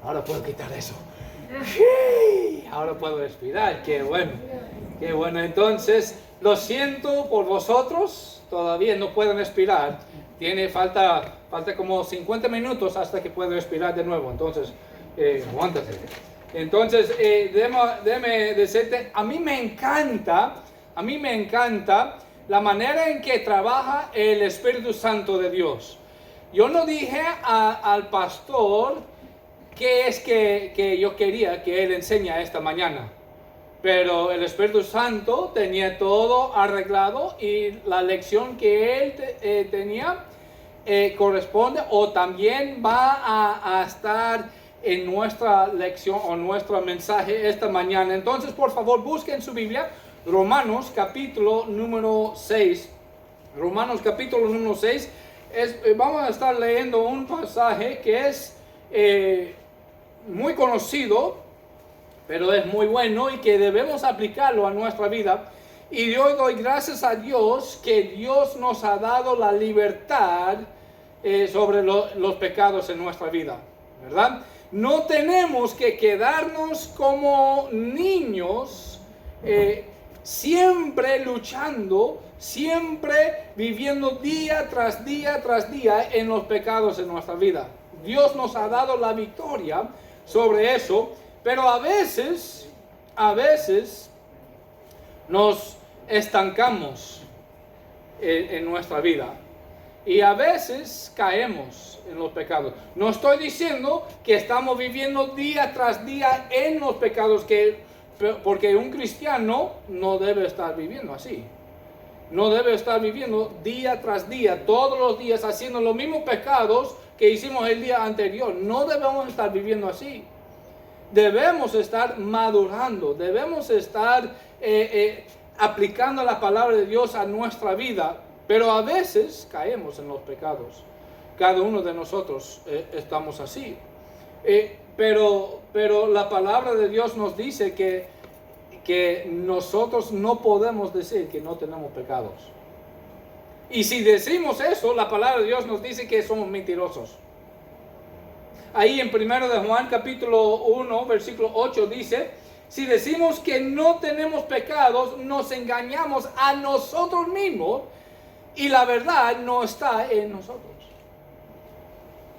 Ahora puedo quitar eso. Sí, ahora puedo respirar. Qué bueno. Qué bueno. Entonces, lo siento por vosotros. Todavía no pueden respirar. Falta como 50 minutos hasta que pueda respirar de nuevo. Entonces, aguántate. Entonces, déjame decirte, a mí me encanta la manera en que trabaja el Espíritu Santo de Dios. Yo no dije al pastor qué es que yo quería que él enseñe esta mañana, pero el Espíritu Santo tenía todo arreglado y la lección que él tenía corresponde o también va a estar en nuestra lección o nuestro mensaje esta mañana. Entonces, por favor, busquen su Biblia, Romanos capítulo número 6. Romanos capítulo número 6. Vamos a estar leyendo un pasaje que es muy conocido, pero es muy bueno y que debemos aplicarlo a nuestra vida. Y yo doy gracias a Dios que Dios nos ha dado la libertad sobre los pecados en nuestra vida, ¿verdad? No tenemos que quedarnos como niños siempre luchando, siempre viviendo día tras día tras día en los pecados en nuestra vida. Dios nos ha dado la victoria sobre eso, pero a veces nos estancamos en nuestra vida y a veces caemos en los pecados. No estoy diciendo que estamos viviendo día tras día en los pecados, porque un cristiano no debe estar viviendo así. No debe estar viviendo día tras día, todos los días, haciendo los mismos pecados que hicimos el día anterior. No debemos estar viviendo así. Debemos estar madurando, debemos estar aplicando la palabra de Dios a nuestra vida, pero a veces caemos en los pecados. Cada uno de nosotros estamos así. Pero la palabra de Dios nos dice que nosotros no podemos decir que no tenemos pecados. Y si decimos eso, la palabra de Dios nos dice que somos mentirosos. Ahí en 1 de Juan capítulo 1, versículo 8 dice: si decimos que no tenemos pecados, nos engañamos a nosotros mismos y la verdad no está en nosotros.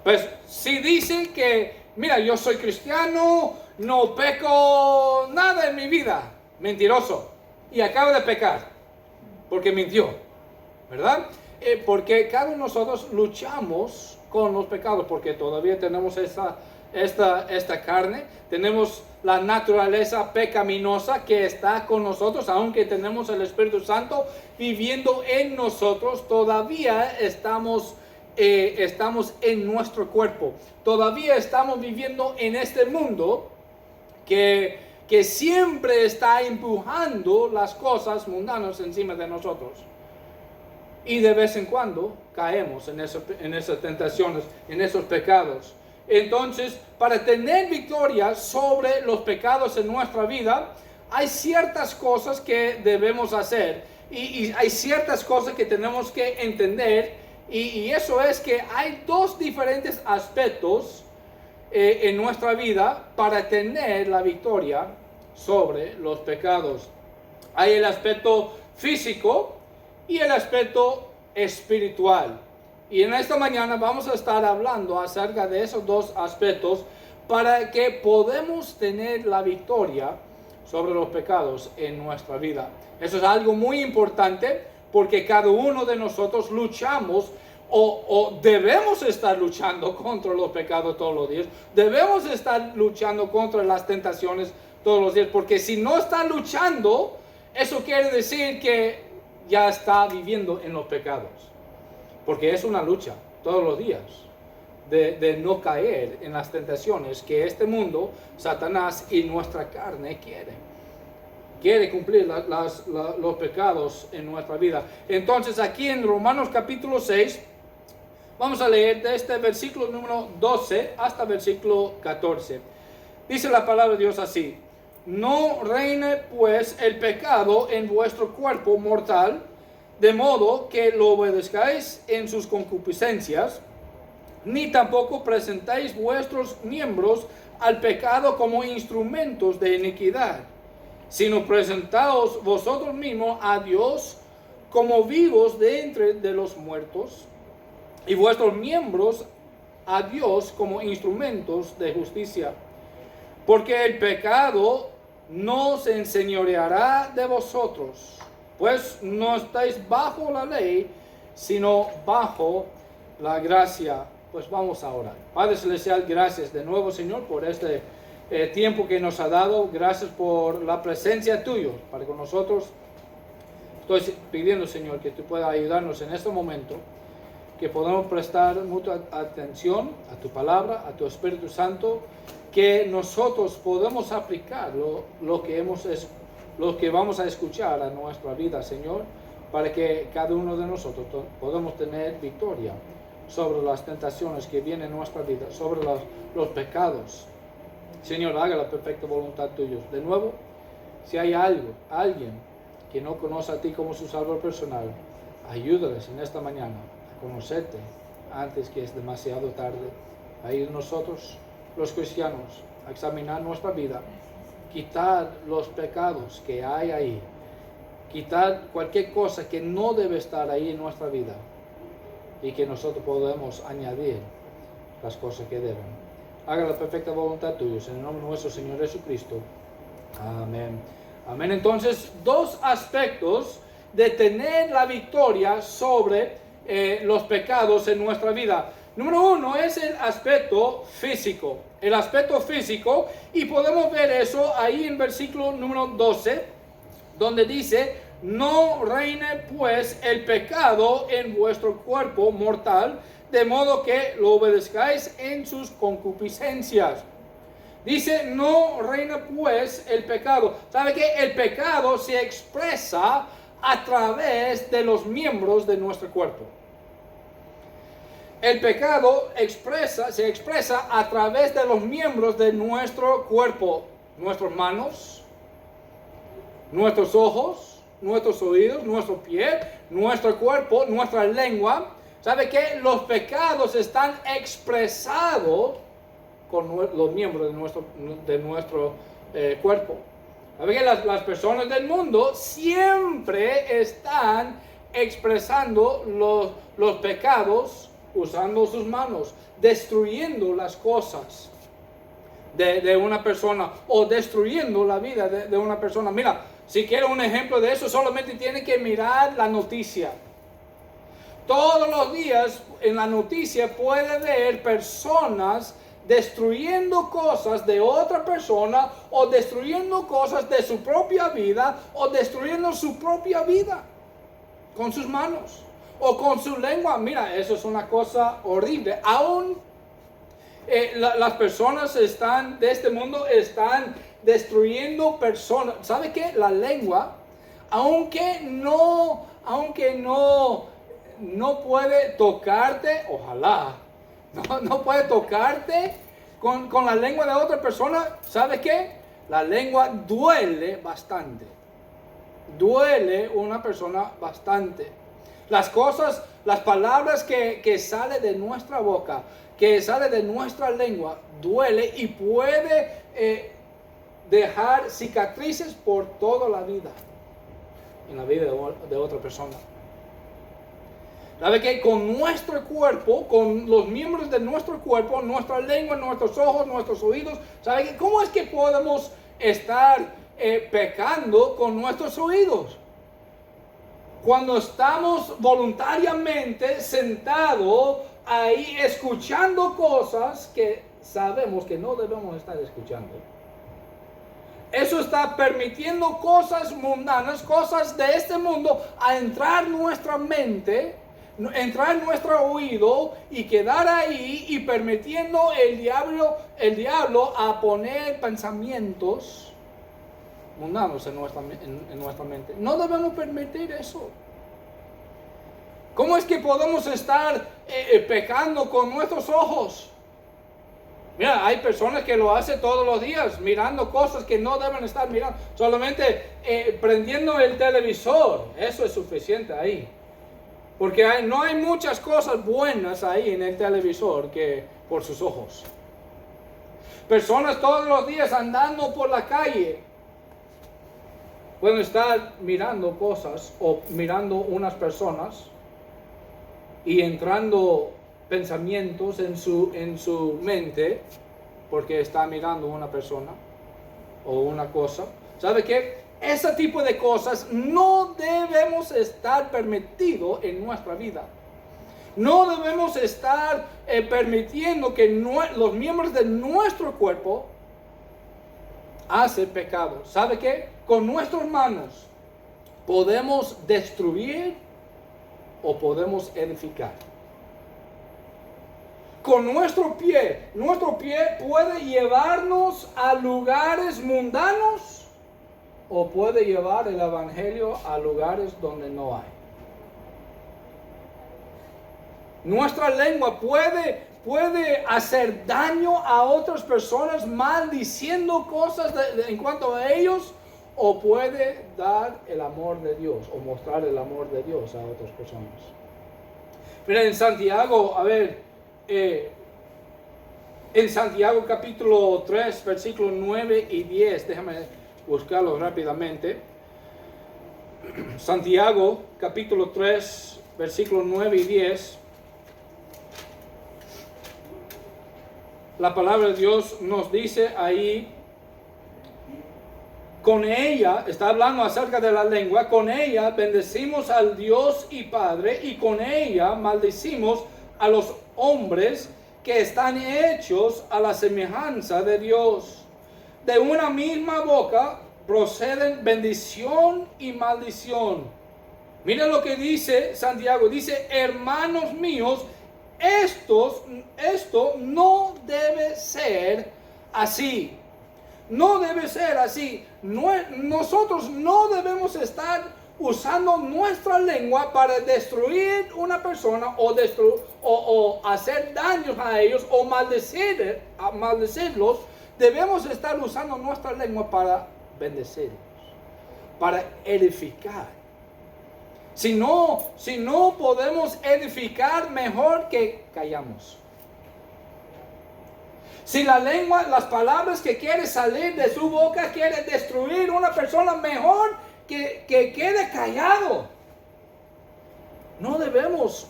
Pues si dicen que, mira, yo soy cristiano, no peco nada en mi vida, mentiroso, y acaba de pecar porque mintió, ¿verdad? Porque cada uno de nosotros luchamos con los pecados, porque todavía tenemos esta carne, tenemos la naturaleza pecaminosa que está con nosotros, aunque tenemos el Espíritu Santo viviendo en nosotros, todavía estamos en nuestro cuerpo, todavía estamos viviendo en este mundo que siempre está empujando las cosas mundanas encima de nosotros. Y de vez en cuando caemos en esas tentaciones, en esos pecados. Entonces, para tener victoria sobre los pecados en nuestra vida, hay ciertas cosas que debemos hacer. Y hay ciertas cosas que tenemos que entender. Y eso es que hay dos diferentes aspectos en nuestra vida para tener la victoria sobre los pecados. Hay el aspecto físico y el aspecto espiritual. Y en esta mañana vamos a estar hablando acerca de esos dos aspectos para que podamos tener la victoria sobre los pecados en nuestra vida. Eso es algo muy importante porque cada uno de nosotros luchamos o debemos estar luchando contra los pecados todos los días. Debemos estar luchando contra las tentaciones todos los días, porque si no está luchando, eso quiere decir que ya está viviendo en los pecados, porque es una lucha todos los días de no caer en las tentaciones que este mundo, Satanás y nuestra carne quiere cumplir los pecados en nuestra vida. Entonces aquí en Romanos capítulo 6 vamos a leer de este versículo número 12 hasta versículo 14. Dice la palabra de Dios así: no reine pues el pecado en vuestro cuerpo mortal, de modo que lo obedezcáis en sus concupiscencias, ni tampoco presentéis vuestros miembros al pecado como instrumentos de iniquidad, sino presentaos vosotros mismos a Dios como vivos de entre de los muertos, y vuestros miembros a Dios como instrumentos de justicia. Porque el pecado no se enseñoreará de vosotros, pues no estáis bajo la ley, sino bajo la gracia. Pues vamos a orar. Padre Celestial, gracias de nuevo, Señor, por este tiempo que nos ha dado. Gracias por la presencia tuya para con nosotros. Estoy pidiendo, Señor, que tú puedas ayudarnos en este momento, que podamos prestar mucha atención a tu palabra, a tu Espíritu Santo, que nosotros podamos aplicar lo que vamos a escuchar a nuestra vida, Señor, para que cada uno de nosotros podamos tener victoria sobre las tentaciones que vienen en nuestra vida, sobre los pecados. Señor, haga la perfecta voluntad tuya. De nuevo, si hay alguien que no conoce a ti como su Salvador personal, ayúdales en esta mañana a conocerte antes que es demasiado tarde. Ahí nosotros, los cristianos, a examinar nuestra vida, quitar los pecados que hay ahí, quitar cualquier cosa que no debe estar ahí en nuestra vida, y que nosotros podemos añadir las cosas que deben. Haga la perfecta voluntad tuya, en el nombre de nuestro Señor Jesucristo. Amén. Amén. Entonces, dos aspectos de tener la victoria sobre los pecados en nuestra vida. Número uno es el aspecto físico. El aspecto físico, y podemos ver eso ahí en versículo número 12, donde dice: no reine pues el pecado en vuestro cuerpo mortal, de modo que lo obedezcáis en sus concupiscencias. Dice: no reina pues el pecado. ¿Sabe qué? El pecado se expresa a través de los miembros de nuestro cuerpo. El pecado se expresa a través de los miembros de nuestro cuerpo. Nuestras manos, nuestros ojos, nuestros oídos, nuestro pie, nuestro cuerpo, nuestra lengua. ¿Sabe qué? Los pecados están expresados con los miembros de nuestro cuerpo. ¿Sabe qué? Las personas del mundo siempre están expresando los pecados usando sus manos, destruyendo las cosas de una persona, o destruyendo la vida de una persona. Mira, si quiere un ejemplo de eso, solamente tiene que mirar la noticia. Todos los días en la noticia puede ver personas destruyendo cosas de otra persona, o destruyendo cosas de su propia vida, o destruyendo su propia vida con sus manos o con su lengua. Mira, eso es una cosa horrible. Aún las personas de este mundo están destruyendo personas. ¿Sabe qué? La lengua, aunque no puede tocarte, ojalá, no puede tocarte con la lengua de otra persona. ¿Sabe qué? La lengua duele bastante. Duele una persona bastante. Las palabras que salen de nuestra boca, que sale de nuestra lengua, duele y puede dejar cicatrices por toda la vida, en la vida de otra persona. ¿Sabe qué? Con nuestro cuerpo, con los miembros de nuestro cuerpo, nuestra lengua, nuestros ojos, nuestros oídos, ¿sabe qué? ¿Cómo es que podemos estar pecando con nuestros oídos? Cuando estamos voluntariamente sentados ahí escuchando cosas que sabemos que no debemos estar escuchando. Eso está permitiendo cosas mundanas, cosas de este mundo, a entrar en nuestra mente, entrar en nuestro oído y quedar ahí, y permitiendo el diablo a poner pensamientos mundanos en nuestra mente. No debemos permitir eso. ¿Cómo es que podemos estar pecando con nuestros ojos? Mira, hay personas que lo hacen todos los días, mirando cosas que no deben estar mirando. Solamente prendiendo el televisor, eso es suficiente ahí. Porque no hay muchas cosas buenas ahí en el televisor que por sus ojos. Personas todos los días andando por la calle pueden estar mirando cosas o mirando unas personas y entrando pensamientos en su mente porque está mirando una persona o una cosa. ¿Sabe qué? Ese tipo de cosas no debemos estar permitido en nuestra vida. No debemos estar permitiendo que los miembros de nuestro cuerpo hacen pecado. ¿Sabe qué? Con nuestras manos podemos destruir o podemos edificar. Con nuestro pie puede llevarnos a lugares mundanos o puede llevar el evangelio a lugares donde no hay. Nuestra lengua puede hacer daño a otras personas maldiciendo cosas en cuanto a ellos, o puede dar el amor de Dios o mostrar el amor de Dios a otras personas. Mira, en Santiago, en Santiago capítulo 3, versículos 9 y 10, déjame buscarlo rápidamente. Santiago capítulo 3, versículos 9 y 10. La palabra de Dios nos dice ahí, con ella, está hablando acerca de la lengua, con ella bendecimos al Dios y Padre, y con ella maldecimos a los hombres que están hechos a la semejanza de Dios. De una misma boca proceden bendición y maldición. Mira lo que dice Santiago, dice, hermanos míos, esto no debe ser así. No debe ser así. Nosotros no debemos estar usando nuestra lengua para destruir una persona o hacer daños a ellos o maldecirlos. Debemos estar usando nuestra lengua para bendecirlos, para edificar. Si no podemos edificar, mejor que callamos. Si la lengua, las palabras que quiere salir de su boca quiere destruir una persona, mejor que quede callado. No debemos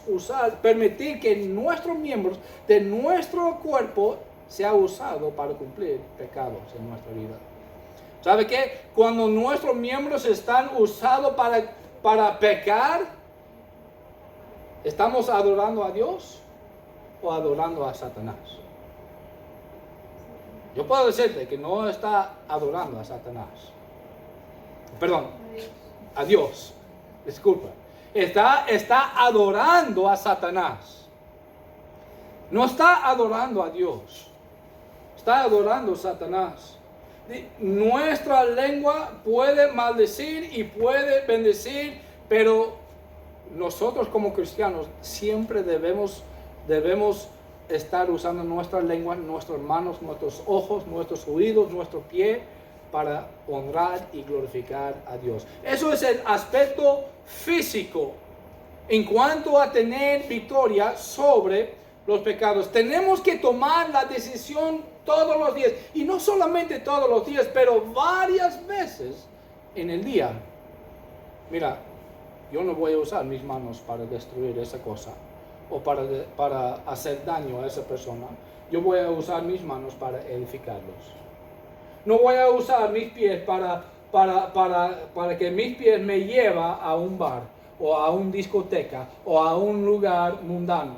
permitir que nuestros miembros de nuestro cuerpo sea usado para cumplir pecados en nuestra vida. ¿Sabe qué? Cuando nuestros miembros están usados para pecar, ¿estamos adorando a Dios o adorando a Satanás? Yo puedo decirte que no está adorando a Satanás. Perdón, a Dios. Disculpa. Está adorando a Satanás. No está adorando a Dios. Está adorando a Satanás. Nuestra lengua puede maldecir y puede bendecir, pero nosotros como cristianos siempre debemos estar usando nuestra lengua, nuestras manos, nuestros ojos, nuestros oídos, nuestro pie para honrar y glorificar a Dios. Eso es el aspecto físico. En cuanto a tener victoria sobre los pecados, tenemos que tomar la decisión todos los días, y no solamente todos los días, pero varias veces en el día. Mira, yo no voy a usar mis manos para destruir esa cosa o para hacer daño a esa persona. Yo voy a usar mis manos para edificarlos. No voy a usar mis pies para que mis pies me lleven a un bar o a una discoteca o a un lugar mundano.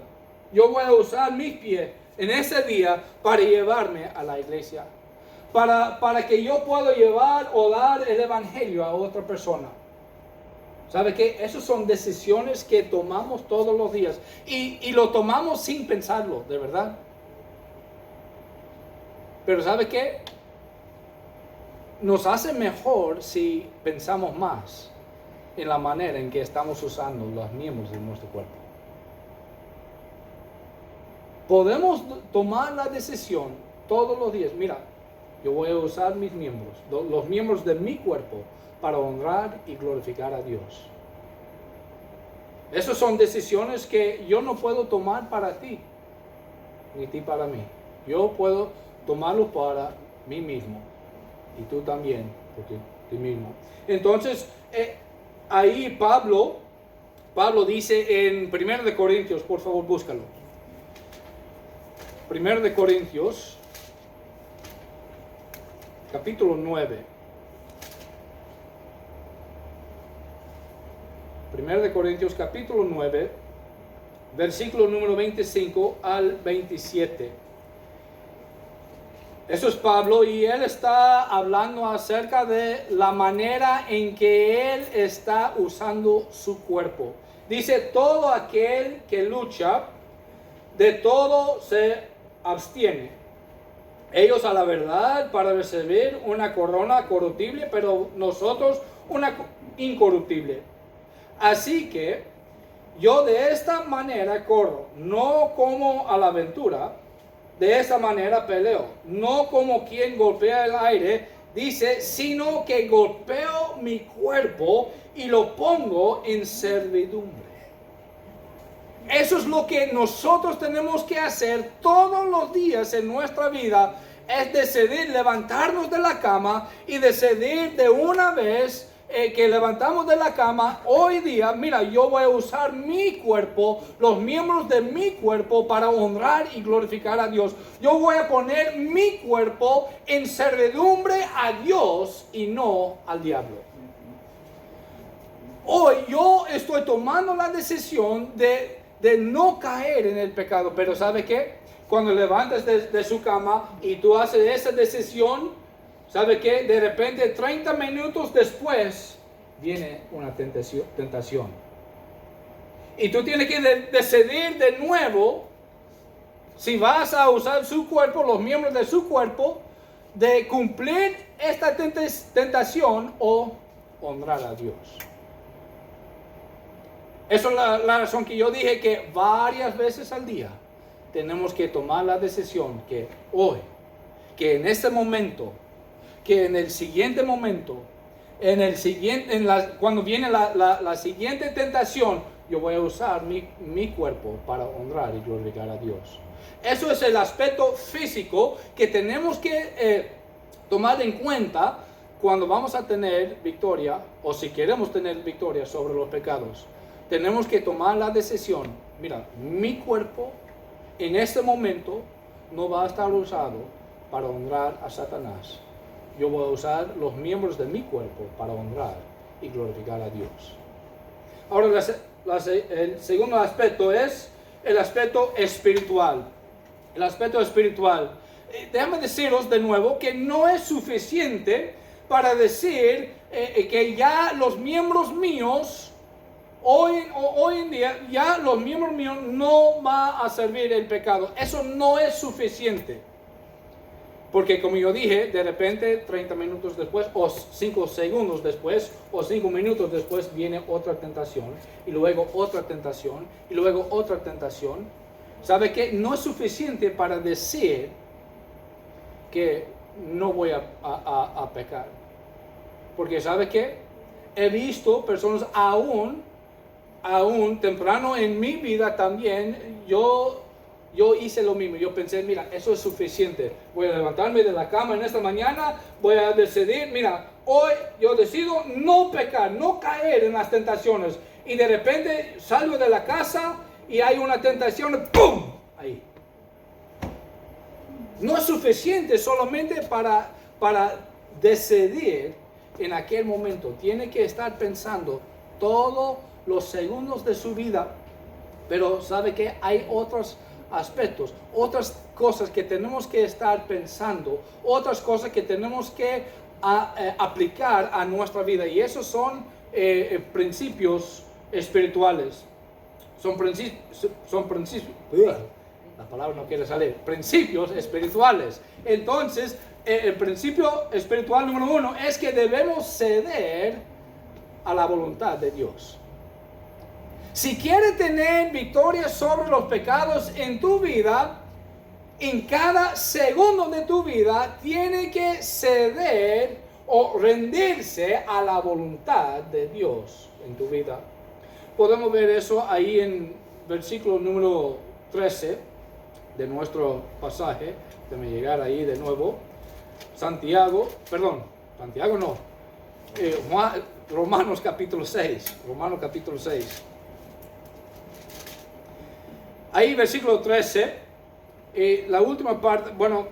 Yo voy a usar mis pies en ese día para llevarme a la iglesia, para que yo pueda llevar o dar el evangelio a otra persona. ¿Sabe qué? Esas son decisiones que tomamos todos los días y lo tomamos sin pensarlo, de verdad. Pero ¿sabe qué? Nos hace mejor si pensamos más en la manera en que estamos usando los miembros de nuestro cuerpo. Podemos tomar la decisión todos los días. Mira, yo voy a usar mis miembros, los miembros de mi cuerpo, para honrar y glorificar a Dios. Esas son decisiones que yo no puedo tomar para ti, ni ti para mí. Yo puedo tomarlo para mí mismo y tú también, porque ti mismo. Entonces, ahí Pablo dice en 1 de Corintios, por favor búscalo. 1 de Corintios, capítulo 9. 1 de Corintios, capítulo 9, versículo número 25 al 27. Eso es Pablo y él está hablando acerca de la manera en que él está usando su cuerpo. Dice, todo aquel que lucha, de todo se abstiene. Ellos a la verdad para recibir una corona corruptible, pero nosotros una incorruptible. Así que yo de esta manera corro, no como a la aventura, de esta manera peleo, no como quien golpea el aire, dice, sino que golpeo mi cuerpo y lo pongo en servidumbre. Eso es lo que nosotros tenemos que hacer todos los días en nuestra vida, es decidir levantarnos de la cama y decidir de una vez que levantamos de la cama, hoy día, mira, yo voy a usar mi cuerpo, los miembros de mi cuerpo para honrar y glorificar a Dios. Yo voy a poner mi cuerpo en servidumbre a Dios y no al diablo. Hoy yo estoy tomando la decisión de no caer en el pecado, pero ¿sabe qué? Cuando levantas de su cama y tú haces esa decisión, ¿sabe qué? De repente 30 minutos después viene una tentación. Y tú tienes que decidir de nuevo si vas a usar su cuerpo, los miembros de su cuerpo, de cumplir esta tentación o honrar a Dios. Esa es la razón que yo dije que varias veces al día tenemos que tomar la decisión que hoy, que en este momento, que en el siguiente momento, cuando viene la siguiente tentación, yo voy a usar mi cuerpo para honrar y glorificar a Dios. Eso es el aspecto físico que tenemos que tomar en cuenta cuando vamos a tener victoria, o si queremos tener victoria sobre los pecados. Tenemos que tomar la decisión, mira, mi cuerpo en este momento no va a estar usado para honrar a Satanás. Yo voy a usar los miembros de mi cuerpo para honrar y glorificar a Dios. Ahora, el segundo aspecto es el aspecto espiritual. El aspecto espiritual. Déjame deciros de nuevo que no es suficiente para decir que ya los miembros míos, hoy en día, ya los miembros míos no van a servir el pecado. Eso no es suficiente. Porque como yo dije, de repente 30 minutos después, o 5 segundos después, o 5 minutos después viene otra tentación, y luego otra tentación, y luego otra tentación. ¿Sabe qué? No es suficiente para decir que no voy a pecar. Porque ¿sabe qué? He visto personas aún temprano en mi vida también, yo hice lo mismo. Yo pensé, mira, eso es suficiente. Voy a levantarme de la cama en esta mañana. Voy a decidir, mira, hoy yo decido no pecar, no caer en las tentaciones. Y de repente salgo de la casa y hay una tentación, ¡pum! Ahí. No es suficiente solamente para decidir en aquel momento. Tiene que estar pensando todos los segundos de su vida. Pero ¿sabe qué? Hay otros aspectos, otras cosas que tenemos que estar pensando, otras cosas que tenemos que aplicar a nuestra vida, y esos son principios espirituales. Son principios, la palabra no quiere salir, principios espirituales. Entonces, el principio espiritual número 1 es que debemos ceder a la voluntad de Dios. Si quieres tener victoria sobre los pecados en tu vida, en cada segundo de tu vida, tiene que ceder o rendirse a la voluntad de Dios en tu vida. podemos ver eso ahí en versículo número 13 de nuestro pasaje. Déjame llegar ahí de nuevo. Santiago no. Romanos capítulo 6. Ahí versículo 13, la última parte, bueno,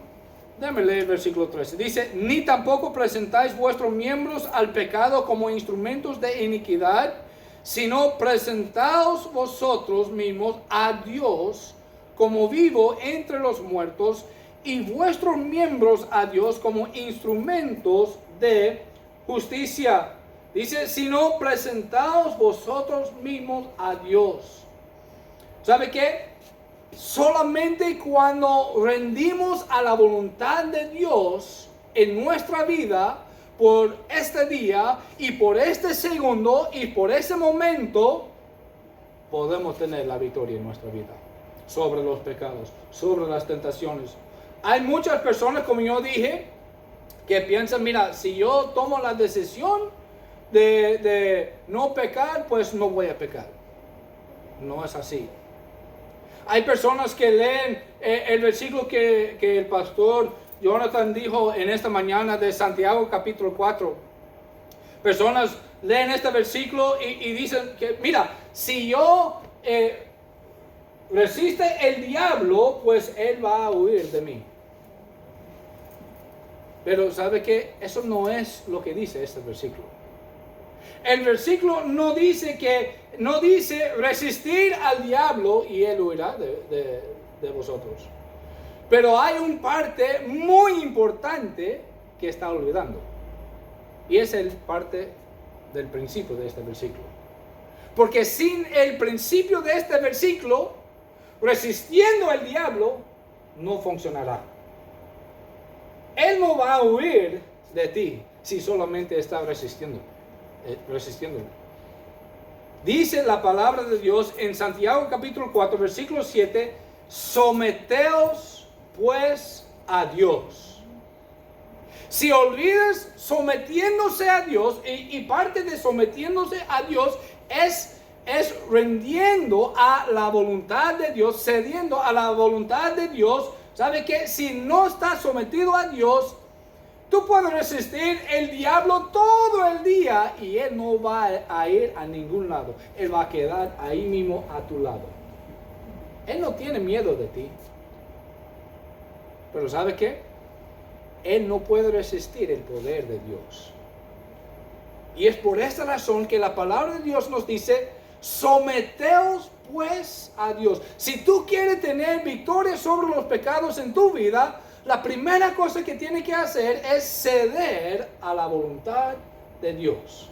déjame leer el versículo 13. Dice, ni tampoco presentáis vuestros miembros al pecado como instrumentos de iniquidad, sino presentaos vosotros mismos a Dios como vivo entre los muertos, y vuestros miembros a Dios como instrumentos de justicia. Dice, sino presentaos vosotros mismos a Dios. ¿Sabe qué? Solamente cuando rendimos a la voluntad de Dios en nuestra vida, por este día y por este segundo y por ese momento, podemos tener la victoria en nuestra vida sobre los pecados, sobre las tentaciones. Hay muchas personas, como yo dije, que piensan, mira, si yo tomo la decisión de no pecar, pues no voy a pecar. No es así. Hay personas que leen el versículo que el pastor Jonathan dijo en esta mañana de Santiago capítulo 4. Personas leen este versículo y dicen que, mira, si yo resiste el diablo, pues él va a huir de mí. Pero ¿sabe qué? Eso no es lo que dice este versículo. El versículo no dice resistir al diablo y él huirá de vosotros. Pero hay un parte muy importante que está olvidando. Y es el parte del principio de este versículo. Porque sin el principio de este versículo, resistiendo al diablo, no funcionará. Él no va a huir de ti si solamente está resistiendo. Dice la palabra de Dios en Santiago capítulo 4, versículo 7, someteos pues a Dios. Si olvidas sometiéndose a Dios, y parte de sometiéndose a Dios es rendiendo a la voluntad de Dios, cediendo a la voluntad de Dios. ¿Sabe qué? Si no estás sometido a Dios, tú puedes resistir el diablo todo el día y él no va a ir a ningún lado. Él va a quedar ahí mismo a tu lado. Él no tiene miedo de ti. Pero ¿sabe qué? Él no puede resistir el poder de Dios. Y es por esta razón que la palabra de Dios nos dice, someteos pues a Dios. Si tú quieres tener victoria sobre los pecados en tu vida, la primera cosa que tienes que hacer es ceder a la voluntad de Dios.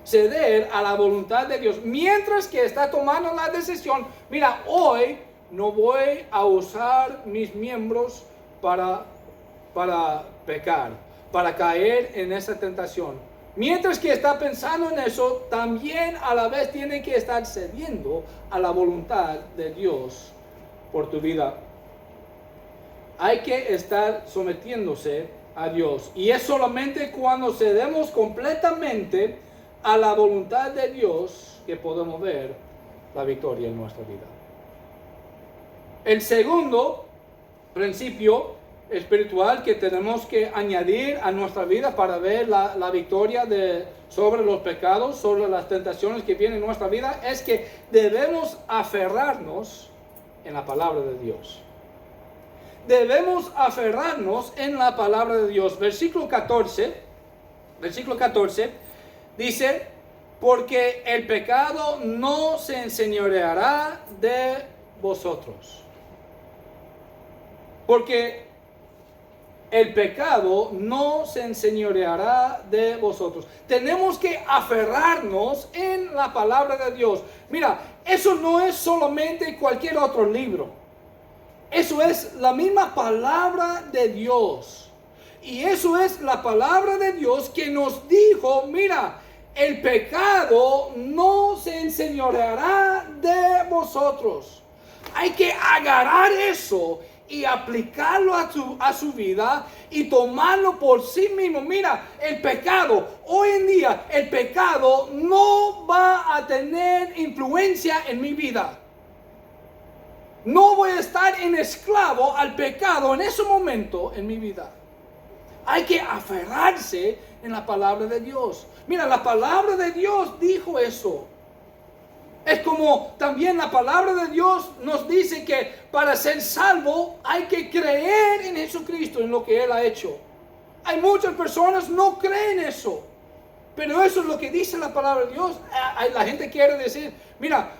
Ceder a la voluntad de Dios. Mientras que está tomando la decisión, mira, hoy no voy a usar mis miembros para pecar, para caer en esa tentación. Mientras que está pensando en eso, también a la vez tiene que estar cediendo a la voluntad de Dios por tu vida. Hay que estar sometiéndose a Dios. Y es solamente cuando cedemos completamente a la voluntad de Dios que podemos ver la victoria en nuestra vida. El segundo principio espiritual que tenemos que añadir a nuestra vida para ver la victoria sobre los pecados, sobre las tentaciones que vienen en nuestra vida, es que debemos aferrarnos en la palabra de Dios. Debemos aferrarnos en la palabra de Dios. Versículo 14 dice, porque el pecado no se enseñoreará de vosotros. Porque el pecado no se enseñoreará de vosotros. Tenemos que aferrarnos en la palabra de Dios. Mira, eso no es solamente cualquier otro libro. Eso es la misma palabra de Dios. Y eso es la palabra de Dios que nos dijo, mira, el pecado no se enseñoreará de vosotros. Hay que agarrar eso y aplicarlo a su vida y tomarlo por sí mismo. Mira, el pecado, hoy en día, el pecado no va a tener influencia en mi vida. No voy a estar en esclavo al pecado en ese momento en mi vida. Hay que aferrarse en la palabra de Dios. Mira, la palabra de Dios dijo eso. Es como también la palabra de Dios nos dice que para ser salvo hay que creer en Jesucristo, en lo que Él ha hecho. Hay muchas personas no creen eso. Pero eso es lo que dice la palabra de Dios. La gente quiere decir, mira,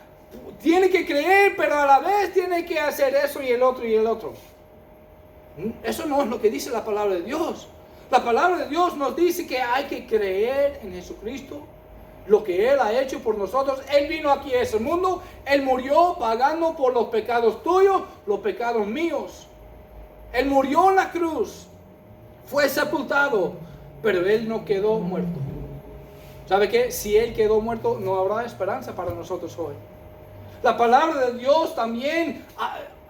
tiene que creer, pero a la vez tiene que hacer eso y el otro y el otro. Eso no es lo que dice la palabra de Dios. La palabra de Dios nos dice que hay que creer en Jesucristo, lo que Él ha hecho por nosotros. Él vino aquí a ese mundo, Él murió pagando por los pecados tuyos, los pecados míos. Él murió en la cruz, fue sepultado, pero Él no quedó muerto. ¿Sabe qué? Si Él quedó muerto, no habrá esperanza para nosotros hoy. La palabra de Dios también,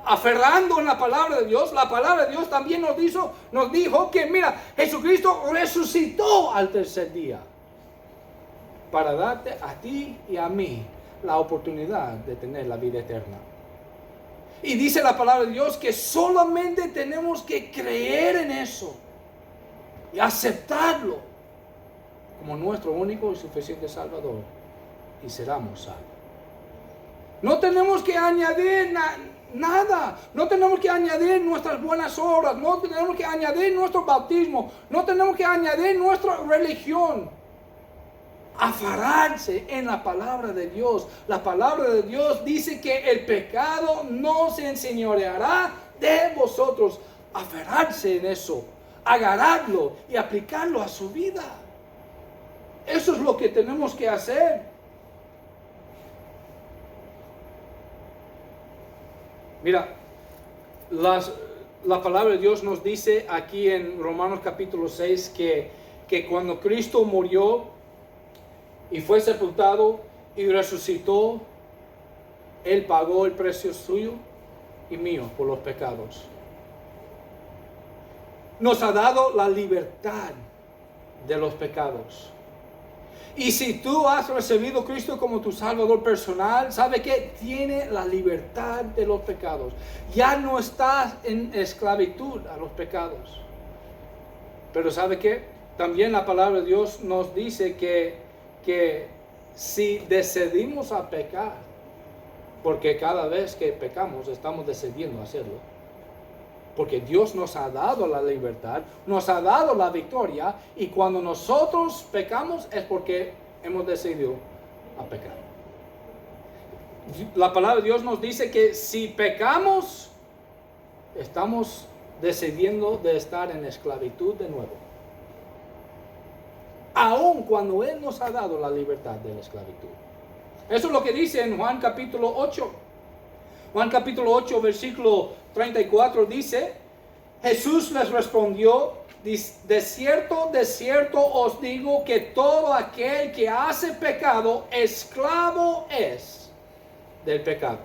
aferrando en la palabra de Dios, la palabra de Dios también nos dijo que, mira, Jesucristo resucitó al tercer día para darte a ti y a mí la oportunidad de tener la vida eterna. Y dice la palabra de Dios que solamente tenemos que creer en eso y aceptarlo como nuestro único y suficiente Salvador, y seremos salvos. No tenemos que añadir nada. No tenemos que añadir nuestras buenas obras. No tenemos que añadir nuestro bautismo. No tenemos que añadir nuestra religión. Aferrarse en la palabra de Dios. La palabra de Dios dice que el pecado no se enseñoreará de vosotros. Aferrarse en eso. Agarrarlo y aplicarlo a su vida. Eso es lo que tenemos que hacer. Mira, la palabra de Dios nos dice aquí en Romanos capítulo 6 que cuando Cristo murió y fue sepultado y resucitó, Él pagó el precio suyo y mío por los pecados. Nos ha dado la libertad de los pecados. Y si tú has recibido a Cristo como tu Salvador personal, ¿sabe qué? Tiene la libertad de los pecados. Ya no estás en esclavitud a los pecados. Pero ¿sabe qué? También la palabra de Dios nos dice que si decidimos a pecar, porque cada vez que pecamos estamos decidiendo hacerlo, porque Dios nos ha dado la libertad, nos ha dado la victoria, y cuando nosotros pecamos es porque hemos decidido a pecar. La palabra de Dios nos dice que si pecamos, estamos decidiendo de estar en esclavitud de nuevo. Aun cuando Él nos ha dado la libertad de la esclavitud. Eso es lo que dice en Juan capítulo 8. Juan capítulo 8, versículo 34 dice: Jesús les respondió: de cierto os digo que todo aquel que hace pecado, esclavo es del pecado.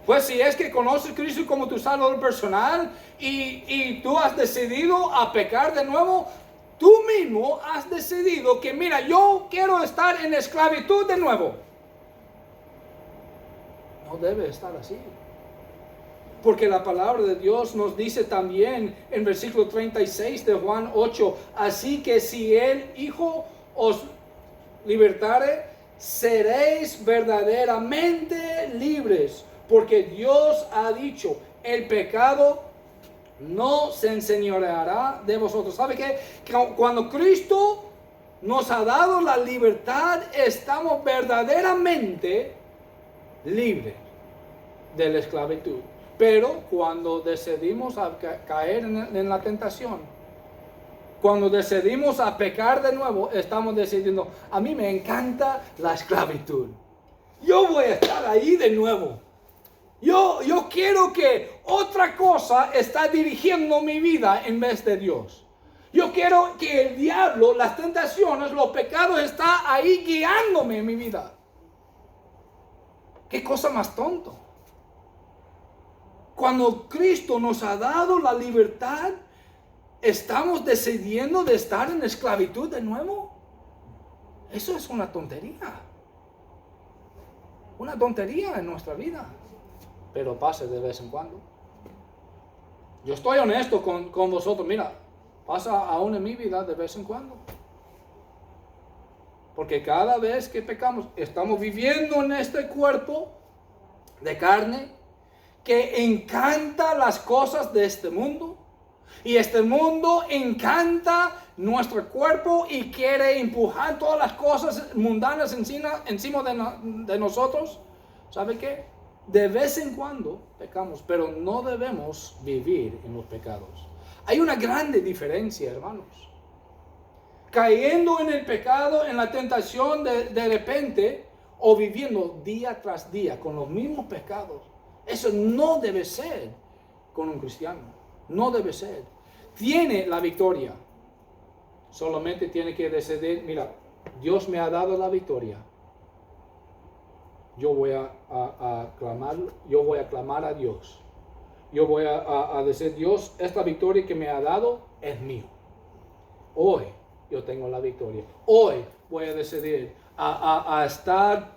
Pues si es que conoces a Cristo como tu Salvador personal y tú has decidido a pecar de nuevo, tú mismo has decidido que, mira, yo quiero estar en esclavitud de nuevo. No debe estar así. Porque la palabra de Dios nos dice también en versículo 36 de Juan 8, así que si el Hijo os libertare, seréis verdaderamente libres. Porque Dios ha dicho, el pecado no se enseñoreará de vosotros. ¿Sabe qué? Cuando Cristo nos ha dado la libertad, estamos verdaderamente libres de la esclavitud. Pero cuando decidimos a caer en la tentación, cuando decidimos a pecar de nuevo, estamos decidiendo, a mí me encanta la esclavitud. Yo voy a estar ahí de nuevo. Yo quiero que otra cosa está dirigiendo mi vida en vez de Dios. Yo quiero que el diablo, las tentaciones, los pecados está ahí guiándome en mi vida. ¿Qué cosa más tonto? Cuando Cristo nos ha dado la libertad, ¿estamos decidiendo de estar en esclavitud de nuevo? Eso es una tontería. Una tontería en nuestra vida. Pero pasa de vez en cuando. Yo estoy honesto con vosotros. Mira, pasa aún en mi vida de vez en cuando. Porque cada vez que pecamos, estamos viviendo en este cuerpo de carne que encanta las cosas de este mundo. Y este mundo encanta nuestro cuerpo y quiere empujar todas las cosas mundanas encima de nosotros. ¿Sabe qué? De vez en cuando pecamos, pero no debemos vivir en los pecados. Hay una grande diferencia, hermanos. Cayendo en el pecado, en la tentación de repente, o viviendo día tras día con los mismos pecados. Eso no debe ser con un cristiano. No debe ser. Tiene la victoria. Solamente tiene que decidir, mira, Dios me ha dado la victoria. Yo voy a clamar a Dios. Yo voy a decir, Dios, esta victoria que me ha dado es mío. Hoy yo tengo la victoria. Hoy voy a decidir a estar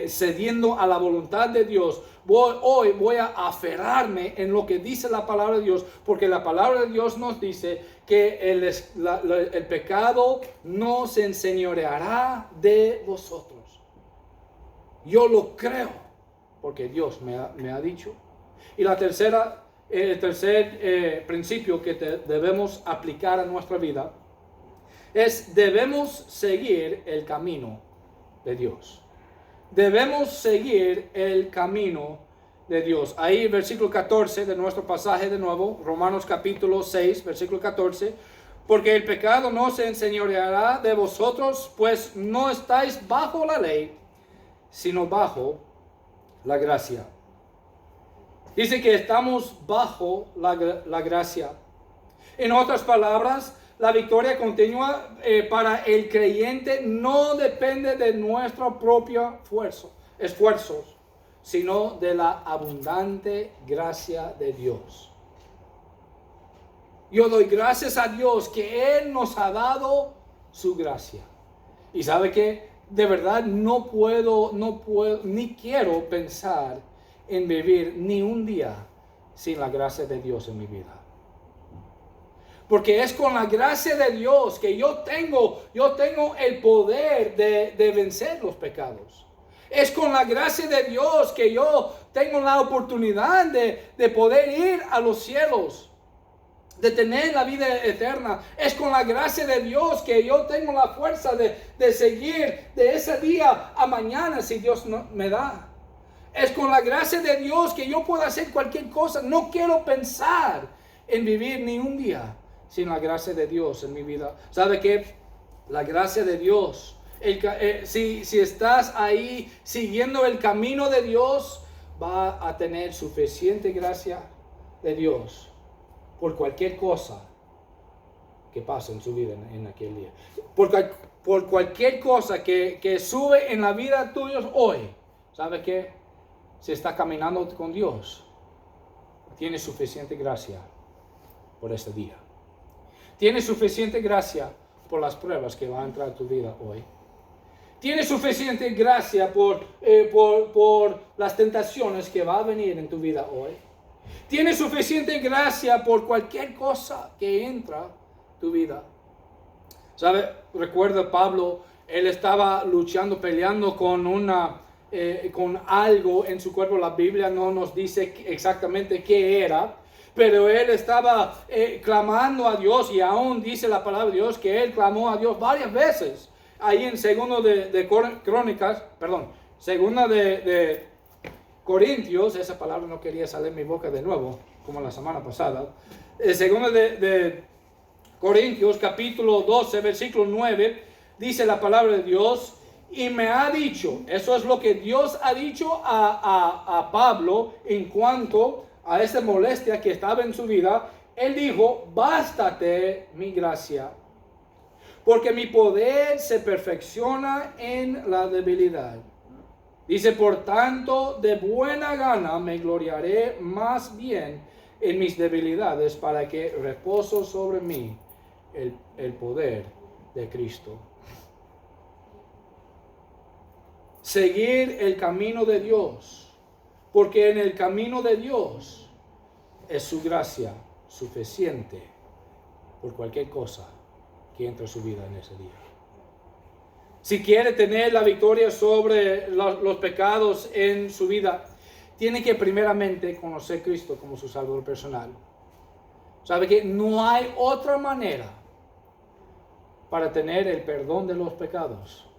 cediendo a la voluntad de Dios. Hoy voy a aferrarme en lo que dice la palabra de Dios, porque la palabra de Dios nos dice que el pecado no se enseñoreará de vosotros. Yo lo creo, porque Dios me ha dicho. Y el tercer principio que debemos aplicar a nuestra vida es: debemos seguir el camino de Dios. Debemos seguir el camino de Dios. Ahí versículo 14 de nuestro pasaje de nuevo, Romanos capítulo 6, versículo 14. Porque el pecado no se enseñoreará de vosotros, pues no estáis bajo la ley, sino bajo la gracia. Dice que estamos bajo la gracia. En otras palabras, la victoria continua para el creyente no depende de nuestro propio esfuerzos, sino de la abundante gracia de Dios. Yo doy gracias a Dios que Él nos ha dado su gracia. Y sabe que de verdad no puedo, ni quiero pensar en vivir ni un día sin la gracia de Dios en mi vida. Porque es con la gracia de Dios que yo tengo el poder de vencer los pecados. Es con la gracia de Dios que yo tengo la oportunidad de poder ir a los cielos, de tener la vida eterna. Es con la gracia de Dios que yo tengo la fuerza de seguir de ese día a mañana si Dios me da. Es con la gracia de Dios que yo puedo hacer cualquier cosa. No quiero pensar en vivir ni un día sin la gracia de Dios en mi vida. ¿Sabe qué? La gracia de Dios. Si estás ahí siguiendo el camino de Dios, va a tener suficiente gracia de Dios por cualquier cosa que pase en su vida en aquel día. Por cualquier cosa que sube en la vida tuya hoy. ¿Sabe qué? Si está caminando con Dios, tiene suficiente gracia por este día. Tiene suficiente gracia por las pruebas que van a entrar a tu vida hoy. Tiene suficiente gracia por las tentaciones que va a venir en tu vida hoy. Tiene suficiente gracia por cualquier cosa que entra en tu vida. ¿Sabe? Recuerda Pablo, él estaba luchando, peleando con algo en su cuerpo. La Biblia no nos dice exactamente qué era, pero él estaba clamando a Dios, y aún dice la palabra de Dios que él clamó a Dios varias veces. Ahí en segunda de Corintios, esa palabra no quería salir de mi boca de nuevo, como la semana pasada. Segunda de Corintios, capítulo 12, versículo 9, dice la palabra de Dios: y me ha dicho, eso es lo que Dios ha dicho a Pablo en cuanto a esta molestia que estaba en su vida. Él dijo: bástate mi gracia, porque mi poder se perfecciona en la debilidad. Dice, por tanto, de buena gana me gloriaré más bien en mis debilidades para que reposo sobre mí el poder de Cristo. Seguir el camino de Dios, porque en el camino de Dios es su gracia suficiente por cualquier cosa que entre a su vida en ese día. Si quiere tener la victoria sobre los pecados en su vida, tiene que primeramente conocer a Cristo como su Salvador personal. Sabe que no hay otra manera para tener el perdón de los pecados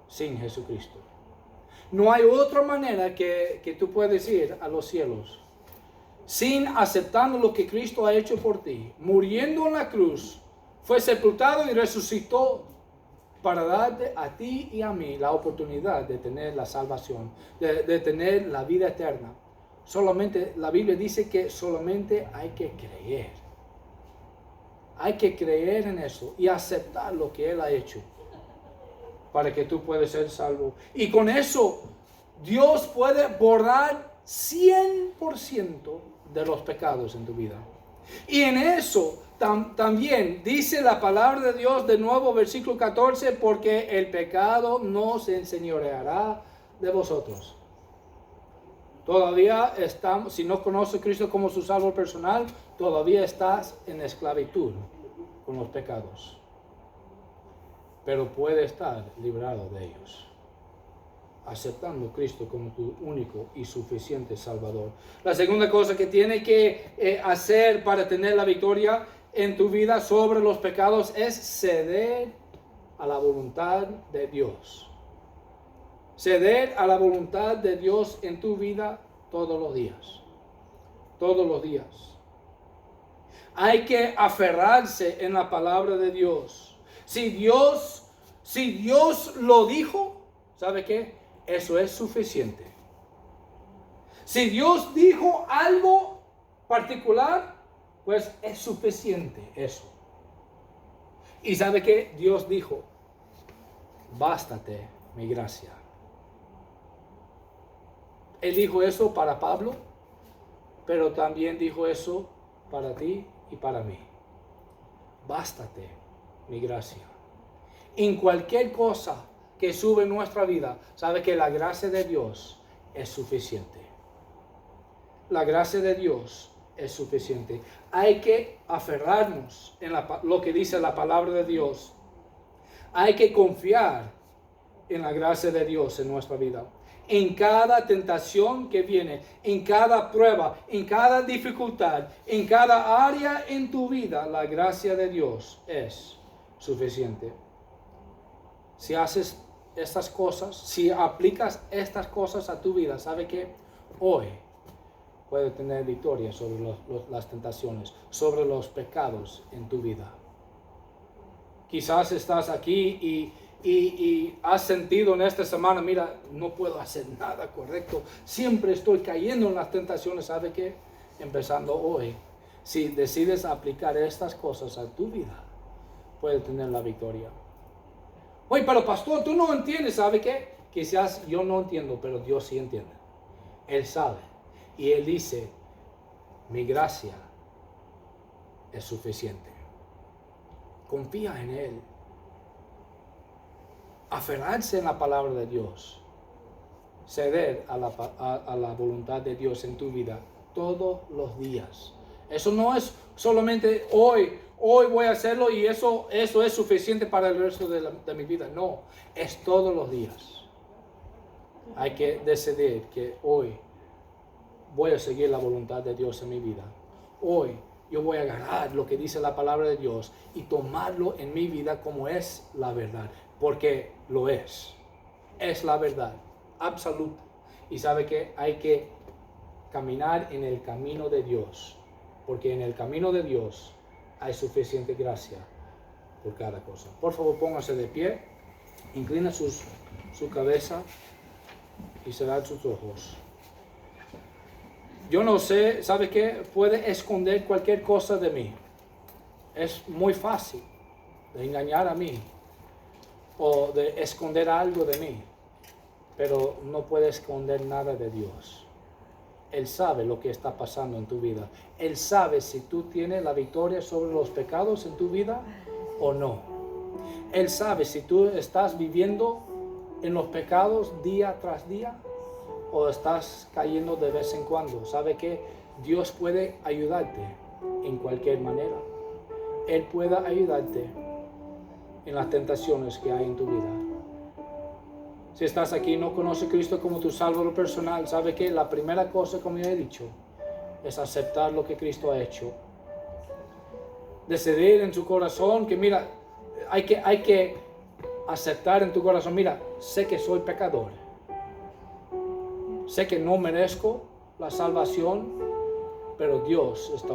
sin Jesucristo. No hay otra manera que tú puedes ir a los cielos sin aceptando lo que Cristo ha hecho por ti. Muriendo en la cruz, fue sepultado y resucitó para darte a ti y a mí la oportunidad de tener la salvación, de tener la vida eterna. Solamente, la Biblia dice que solamente hay que creer. Hay que creer en eso y aceptar lo que Él ha hecho para que tú puedas ser salvo. Y con eso, Dios puede borrar 100% de los pecados en tu vida. Y en eso también dice la palabra de Dios de nuevo, versículo 14, porque el pecado no se enseñoreará de vosotros. Todavía estamos, si no conoces a Cristo como su Salvador personal, todavía estás en esclavitud con los pecados. Pero puede estar librado de ellos, aceptando a Cristo como tu único y suficiente Salvador. La segunda cosa que tiene que hacer para tener la victoria en tu vida sobre los pecados es ceder a la voluntad de Dios. Ceder a la voluntad de Dios en tu vida todos los días. Todos los días. Hay que aferrarse en la palabra de Dios. Si Dios lo dijo, ¿sabe qué? Eso es suficiente. Si Dios dijo algo particular, pues es suficiente eso. Y ¿sabe qué? Dios dijo, bástate mi gracia. Él dijo eso para Pablo, pero también dijo eso para ti y para mí. Bástate mi gracia. En cualquier cosa que sube en nuestra vida, sabe que la gracia de Dios es suficiente. La gracia de Dios es suficiente. Hay que aferrarnos en lo que dice la palabra de Dios. Hay que confiar en la gracia de Dios en nuestra vida. En cada tentación que viene, en cada prueba, en cada dificultad, en cada área en tu vida, la gracia de Dios es suficiente. Si haces estas cosas, si aplicas estas cosas a tu vida, ¿sabe qué? Hoy puedes tener victoria sobre las tentaciones, sobre los pecados en tu vida. Quizás estás aquí y has sentido en esta semana, mira, no puedo hacer nada correcto, siempre estoy cayendo en las tentaciones. ¿Sabe qué? Empezando hoy, si decides aplicar estas cosas a tu vida, puedes tener la victoria. Oye, pero pastor, tú no entiendes. ¿Sabe qué? Quizás yo no entiendo, pero Dios sí entiende. Él sabe. Y Él dice, mi gracia es suficiente. Confía en Él. Aferrarse en la palabra de Dios. Ceder a la voluntad de Dios en tu vida todos los días. Eso no es solamente hoy voy a hacerlo y eso es suficiente para el resto de mi vida. No, es todos los días. Hay que decidir que hoy voy a seguir la voluntad de Dios en mi vida. Hoy yo voy a agarrar lo que dice la palabra de Dios y tomarlo en mi vida como es la verdad. Porque lo es. Es la verdad absoluta. Y sabe que hay que caminar en el camino de Dios. Porque en el camino de Dios hay suficiente gracia por cada cosa. Por favor, póngase de pie, inclina su cabeza y cerrar sus ojos. Yo no sé, ¿sabe qué? Puede esconder cualquier cosa de mí. Es muy fácil de engañar a mí o de esconder algo de mí. pero no puedes esconder nada de Dios. Él sabe lo que está pasando en tu vida. Él sabe si tú tienes la victoria sobre los pecados en tu vida o no. Él sabe si tú estás viviendo en los pecados día tras día o estás cayendo de vez en cuando. Sabe que Dios puede ayudarte en cualquier manera. Él puede ayudarte en las tentaciones que hay en tu vida. Si estás aquí y no conoces a Cristo como tu Salvador personal, sabe que la primera cosa, como ya he dicho, es aceptar lo que Cristo ha hecho. Decidir en su corazón que mira, hay que aceptar en tu corazón, mira, sé que soy pecador. Sé que no merezco la salvación, pero Dios está